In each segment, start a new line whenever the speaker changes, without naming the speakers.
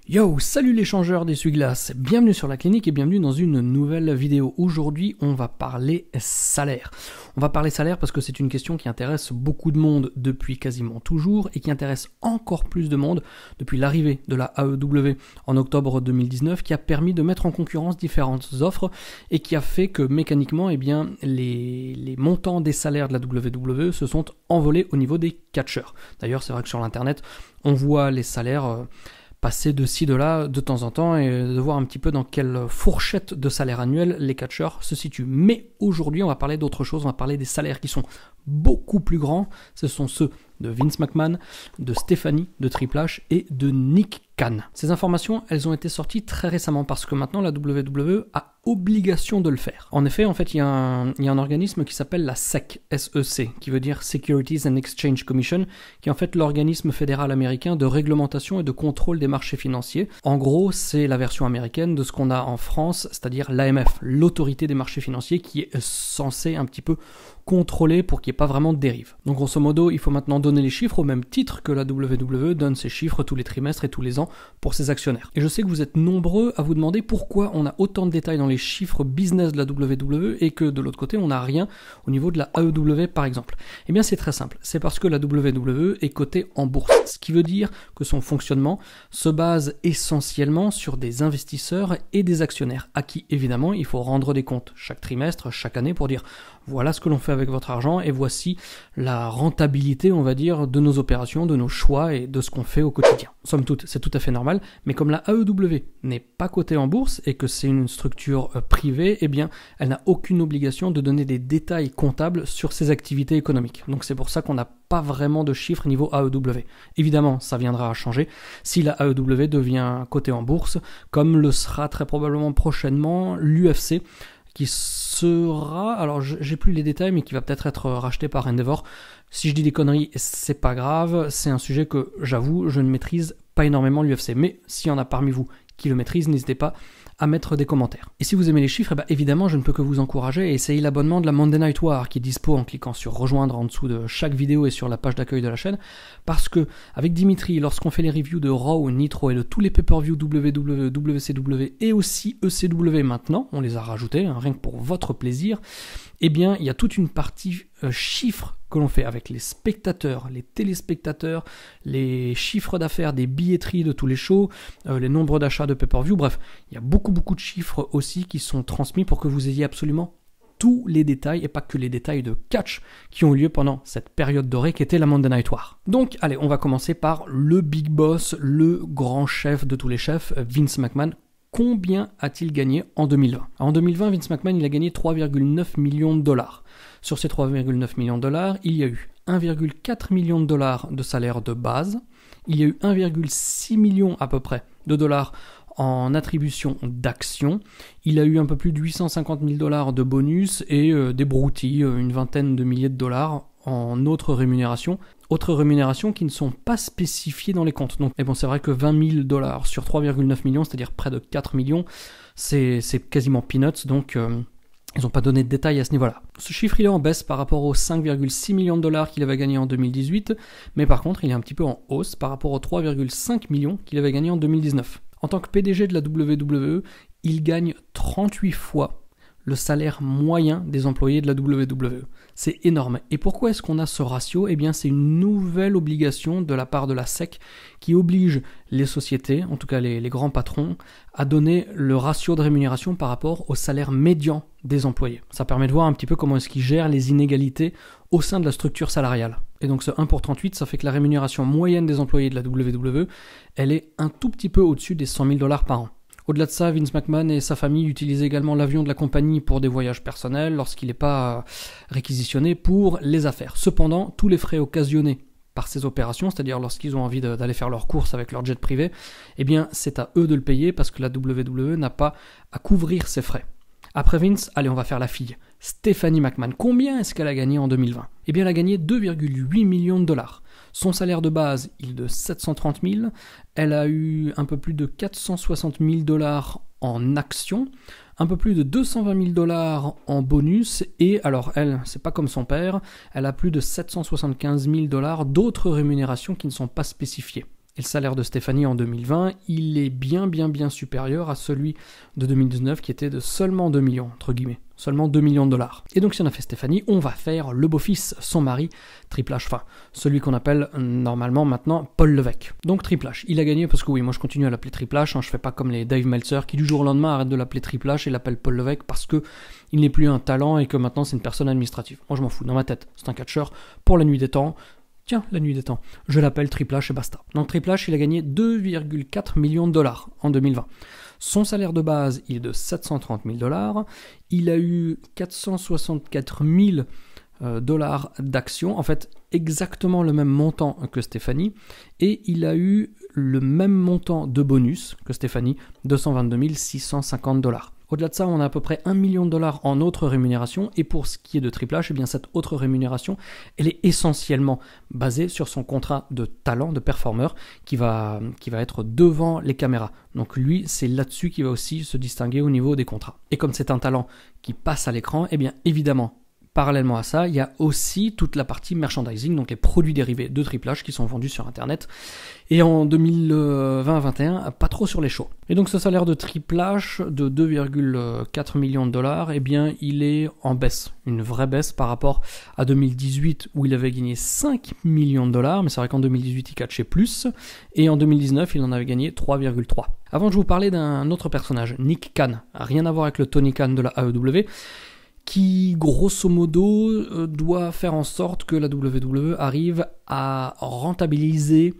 Yo, salut les changeurs d'essuie-glace, bienvenue sur la clinique et bienvenue dans une nouvelle vidéo. Aujourd'hui, on va parler salaire. On va parler salaire parce que c'est une question qui intéresse beaucoup de monde depuis quasiment toujours et qui intéresse encore plus de monde depuis l'arrivée de la AEW en octobre 2019 qui a permis de mettre en concurrence différentes offres et qui a fait que mécaniquement, eh bien, les montants des salaires de la WWE se sont envolés au niveau des catcheurs. D'ailleurs, c'est vrai que sur l'internet, on voit les salaires passer de ci, de là, de temps en temps, et de voir un petit peu dans quelle fourchette de salaire annuel les catcheurs se situent. Mais aujourd'hui, on va parler d'autre chose, on va parler des salaires qui sont beaucoup plus grands. Ce sont ceux de Vince McMahon, de Stephanie, de Triple H et de Nick Khan. Ces informations, elles ont été sorties très récemment parce que maintenant la WWE a obligation de le faire. En effet, il y a un organisme qui s'appelle la SEC, S-E-C, qui veut dire Securities and Exchange Commission, qui est en fait l'organisme fédéral américain de réglementation et de contrôle des marchés financiers. En gros, c'est la version américaine de ce qu'on a en France, c'est-à-dire l'AMF, l'autorité des marchés financiers, qui est censée un petit peu contrôler pour qu'il n'y ait pas vraiment de dérive. Donc grosso modo, il faut maintenant donner les chiffres au même titre que la WWE donne ses chiffres tous les trimestres et tous les ans pour ses actionnaires. Et je sais que vous êtes nombreux à vous demander pourquoi on a autant de détails dans les chiffres business de la WWE et que de l'autre côté on n'a rien au niveau de la AEW par exemple. Eh bien c'est très simple, c'est parce que la WWE est cotée en bourse, ce qui veut dire que son fonctionnement se base essentiellement sur des investisseurs et des actionnaires, à qui évidemment il faut rendre des comptes chaque trimestre, chaque année pour dire voilà ce que l'on fait avec votre argent et voici la rentabilité, on va dire, de nos opérations, de nos choix et de ce qu'on fait au quotidien. Somme toute, c'est tout à fait normal, mais comme la AEW n'est pas cotée en bourse et que c'est une structure privée, eh bien, elle n'a aucune obligation de donner des détails comptables sur ses activités économiques. Donc c'est pour ça qu'on n'a pas vraiment de chiffres niveau AEW. Évidemment, ça viendra à changer si la AEW devient cotée en bourse, comme le sera très probablement prochainement l'UFC, qui sera, alors j'ai plus les détails, mais qui va peut-être être racheté par Endeavor. Si je dis des conneries, c'est pas grave, c'est un sujet que j'avoue, je ne maîtrise pas énormément l'UFC, mais s'il y en a parmi vous qui le maîtrisent, n'hésitez pas à mettre des commentaires. Et si vous aimez les chiffres, évidemment, je ne peux que vous encourager à essayer l'abonnement de la Monday Night War qui est dispo en cliquant sur rejoindre en dessous de chaque vidéo et sur la page d'accueil de la chaîne, parce que avec Dimitri, lorsqu'on fait les reviews de Raw, Nitro et de tous les pay-per-view WWE, WCW et aussi ECW maintenant, on les a rajoutés, rien que pour votre plaisir, eh bien, il y a toute une partie chiffres que l'on fait avec les spectateurs, les téléspectateurs, les chiffres d'affaires des billetteries de tous les shows, les nombres d'achats de pay-per-view, bref, il y a beaucoup de chiffres aussi qui sont transmis pour que vous ayez absolument tous les détails et pas que les détails de catch qui ont eu lieu pendant cette période dorée qui était la Monday Night War. Donc allez, on va commencer par le big boss, le grand chef de tous les chefs, Vince McMahon. Combien a-t-il gagné en 2020 ? En 2020, Vince McMahon il a gagné 3,9 millions de dollars. Sur ces 3,9 millions de dollars, il y a eu 1,4 million de dollars de salaire de base, il y a eu 1,6 million à peu près de dollars en attribution d'actions, il a eu un peu plus de 850 000 dollars de bonus et des broutilles, une vingtaine de milliers de dollars en autres rémunérations qui ne sont pas spécifiées dans les comptes. Donc, c'est vrai que 20 000 dollars sur 3,9 millions, c'est-à-dire près de 4 millions, c'est quasiment peanuts, donc ils n'ont pas donné de détails à ce niveau-là. Ce chiffre, il est en baisse par rapport aux 5,6 millions de dollars qu'il avait gagné en 2018, mais par contre, il est un petit peu en hausse par rapport aux 3,5 millions qu'il avait gagné en 2019. En tant que PDG de la WWE, il gagne 38 fois le salaire moyen des employés de la WWE. C'est énorme. Et pourquoi est-ce qu'on a ce ratio ? Eh bien, c'est une nouvelle obligation de la part de la SEC qui oblige les sociétés, en tout cas les grands patrons, à donner le ratio de rémunération par rapport au salaire médian des employés. Ça permet de voir un petit peu comment est-ce qu'ils gèrent les inégalités au sein de la structure salariale. Et donc ce 1 pour 38, ça fait que la rémunération moyenne des employés de la WWE, elle est un tout petit peu au-dessus des 100 000 dollars par an. Au-delà de ça, Vince McMahon et sa famille utilisent également l'avion de la compagnie pour des voyages personnels lorsqu'il n'est pas réquisitionné pour les affaires. Cependant, tous les frais occasionnés par ces opérations, c'est-à-dire lorsqu'ils ont envie d'aller faire leurs courses avec leur jet privé, eh bien c'est à eux de le payer parce que la WWE n'a pas à couvrir ces frais. Après Vince, allez, on va faire la fille. Stephanie McMahon, combien est-ce qu'elle a gagné en 2020? Eh bien, elle a gagné 2,8 millions de dollars. Son salaire de base, il est de 730 000. Elle a eu un peu plus de 460 000 dollars en actions, un peu plus de 220 000 dollars en bonus, et alors elle, c'est pas comme son père, elle a plus de 775 000 dollars d'autres rémunérations qui ne sont pas spécifiées. Et le salaire de Stephanie en 2020, il est bien supérieur à celui de 2019 qui était de seulement 2 millions, entre guillemets. Seulement 2 millions de dollars. Et donc si on a fait Stephanie, on va faire le beau-fils, son mari, Triple H, enfin, celui qu'on appelle normalement maintenant Paul Levesque. Donc Triple H, il a gagné parce que oui, moi je continue à l'appeler Triple H, hein, je fais pas comme les Dave Meltzer qui du jour au lendemain arrêtent de l'appeler Triple H et l'appellent Paul Levesque parce que il n'est plus un talent et que maintenant c'est une personne administrative. Moi je m'en fous, dans ma tête, c'est un catcheur pour la nuit des temps. Tiens, la nuit des temps, je l'appelle Triple H et basta. Donc Triple H, il a gagné 2,4 millions de dollars en 2020. Son salaire de base, il est de 730 000 dollars. Il a eu 464 000 dollars d'actions, en fait exactement le même montant que Stephanie, et il a eu le même montant de bonus que Stephanie, 222 650 dollars. Au-delà de ça, on a à peu près 1 million de dollars en autres rémunérations, et pour ce qui est de Triple H, eh bien cette autre rémunération, elle est essentiellement basée sur son contrat de talent, de performeur, qui va être devant les caméras. Donc lui, c'est là-dessus qu'il va aussi se distinguer au niveau des contrats. Et comme c'est un talent qui passe à l'écran, eh bien évidemment, parallèlement à ça, il y a aussi toute la partie merchandising, donc les produits dérivés de Triple H qui sont vendus sur Internet. Et en 2020-21, pas trop sur les shows. Et donc ce salaire de Triple H de 2,4 millions de dollars, eh bien il est en baisse, une vraie baisse par rapport à 2018 où il avait gagné 5 millions de dollars, mais c'est vrai qu'en 2018 il catchait plus, et en 2019 il en avait gagné 3,3. Avant de vous parler d'un autre personnage, Nick Khan, rien à voir avec le Tony Khan de la AEW, qui grosso modo doit faire en sorte que la WWE arrive à rentabiliser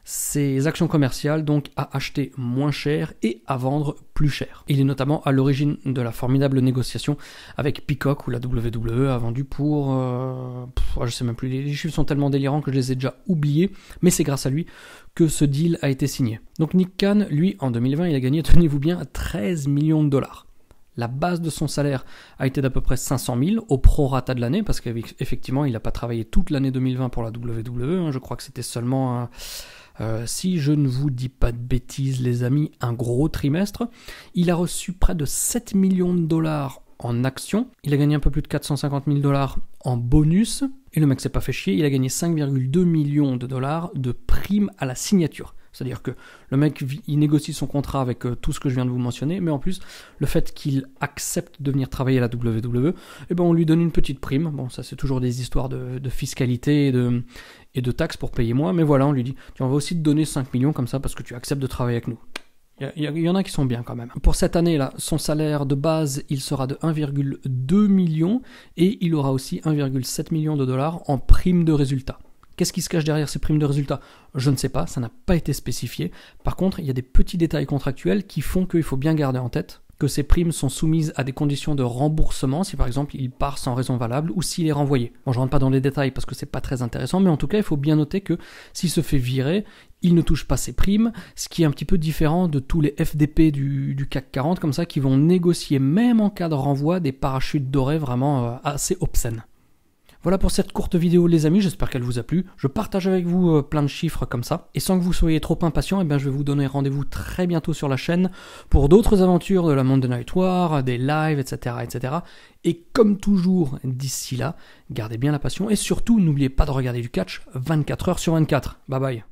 ses actions commerciales, donc à acheter moins cher et à vendre plus cher. Il est notamment à l'origine de la formidable négociation avec Peacock où la WWE a vendu pour... je sais même plus, les chiffres sont tellement délirants que je les ai déjà oubliés, mais c'est grâce à lui que ce deal a été signé. Donc Nick Khan, lui, en 2020, il a gagné, tenez-vous bien, 13 millions de dollars. La base de son salaire a été d'à peu près 500 000 au prorata de l'année, parce qu'effectivement, il n'a pas travaillé toute l'année 2020 pour la WWE. Hein, je crois que c'était seulement, si je ne vous dis pas de bêtises, les amis, un gros trimestre. Il a reçu près de 7 millions de dollars en actions. Il a gagné un peu plus de 450 000 dollars en bonus. Et le mec s'est pas fait chier, il a gagné 5,2 millions de dollars de primes à la signature. C'est-à-dire que le mec, il négocie son contrat avec tout ce que je viens de vous mentionner, mais en plus, le fait qu'il accepte de venir travailler à la WWE, eh ben on lui donne une petite prime. Bon, ça c'est toujours des histoires de fiscalité et de taxes pour payer moins, mais voilà, on lui dit, on va aussi te donner 5 millions comme ça parce que tu acceptes de travailler avec nous. Il y en a qui sont bien quand même. Pour cette année-là, son salaire de base, il sera de 1,2 million et il aura aussi 1,7 million de dollars en prime de résultat. Qu'est-ce qui se cache derrière ces primes de résultats? Je ne sais pas, ça n'a pas été spécifié. Par contre, il y a des petits détails contractuels qui font qu'il faut bien garder en tête que ces primes sont soumises à des conditions de remboursement si par exemple il part sans raison valable ou s'il est renvoyé. Bon, je rentre pas dans les détails parce que c'est pas très intéressant, mais en tout cas, il faut bien noter que s'il se fait virer, il ne touche pas ses primes, ce qui est un petit peu différent de tous les FDP du CAC 40 comme ça qui vont négocier même en cas de renvoi des parachutes dorés vraiment assez obscènes. Voilà pour cette courte vidéo les amis, j'espère qu'elle vous a plu. Je partage avec vous plein de chiffres comme ça. Et sans que vous soyez trop impatients, je vais vous donner rendez-vous très bientôt sur la chaîne pour d'autres aventures de la Monday Night War, des lives, etc. etc. Et comme toujours, d'ici là, gardez bien la passion et surtout n'oubliez pas de regarder du catch 24 heures sur 24. Bye bye.